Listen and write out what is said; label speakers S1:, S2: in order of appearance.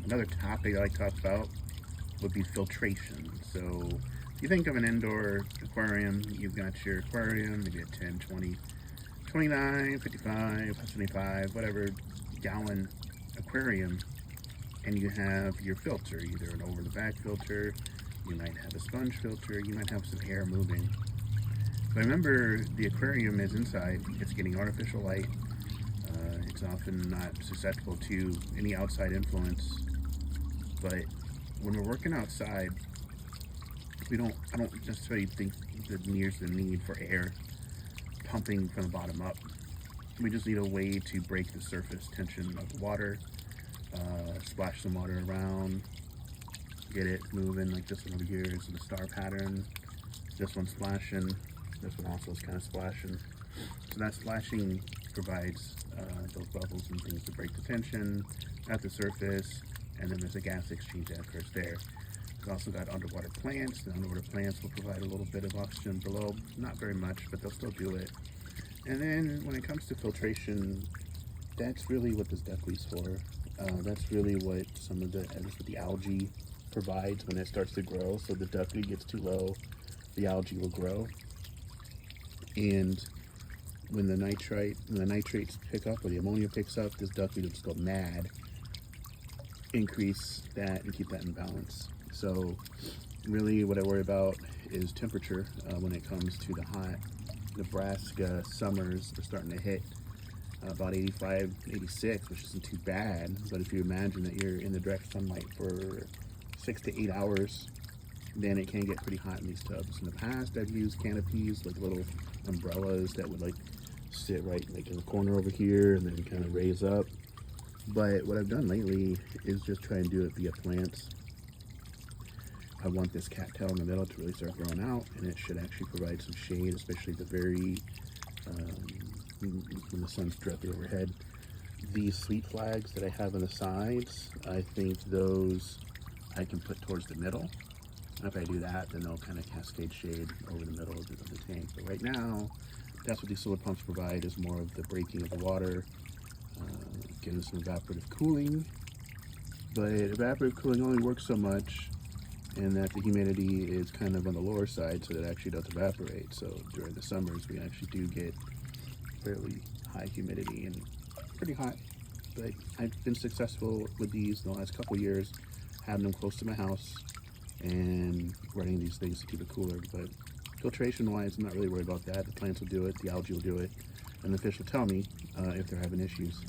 S1: Another topic I like to talk about would be filtration. So if you think of an indoor aquarium, you've got your aquarium, maybe a 10, 20, 29, 55, 75, whatever gallon aquarium, and you have your filter, either an over the back filter, you might have a sponge filter, you might have some air moving. But remember, the aquarium is inside, it's getting artificial light, it's often not susceptible to any outside influence. But when we're working outside, I don't necessarily think that there's the need for air pumping from the bottom up. We just need a way to break the surface tension of the water, splash some water around, get it moving. Like this one over here is in the star pattern. This one's splashing. This one also is kind of splashing. So that splashing provides those bubbles and things to break the tension at the surface, and then there's a gas exchange that occurs there. We've also got underwater plants. The underwater plants will provide a little bit of oxygen below, not very much, but they'll still do it. And then when it comes to filtration, that's really what this duckweed's for. That's really what the algae provides when it starts to grow. So the duckweed gets too low, the algae will grow. And when the nitrates pick up, or the ammonia picks up, this duckweed will just go mad, increase that and keep that in balance. So really what I worry about is temperature when it comes to the hot Nebraska summers. We're starting to hit about 85, 86, which isn't too bad. But if you imagine that you're in the direct sunlight for 6 to 8 hours, then it can get pretty hot in these tubs. In the past, I've used canopies, like little umbrellas that would like sit right like in the corner over here and then kind of raise up. But what I've done lately is just try and do it via plants. I want this cattail in the middle to really start growing out, and it should actually provide some shade, especially the very when the sun's directly overhead. These sweet flags that I have on the sides, I think those I can put towards the middle. And if I do that, then they'll kind of cascade shade over the middle of the tank. But right now, that's what these solar pumps provide, is more of the breaking of the water, getting some evaporative cooling. But evaporative cooling only works so much, and that the humidity is kind of on the lower side, so that it actually does evaporate. So during the summers, we actually do get fairly high humidity and pretty hot. But I've been successful with these in the last couple years, having them close to my house and running these things to keep it cooler. But filtration wise, I'm not really worried about that. The plants will do it, the algae will do it, and the fish will tell me if they're having issues.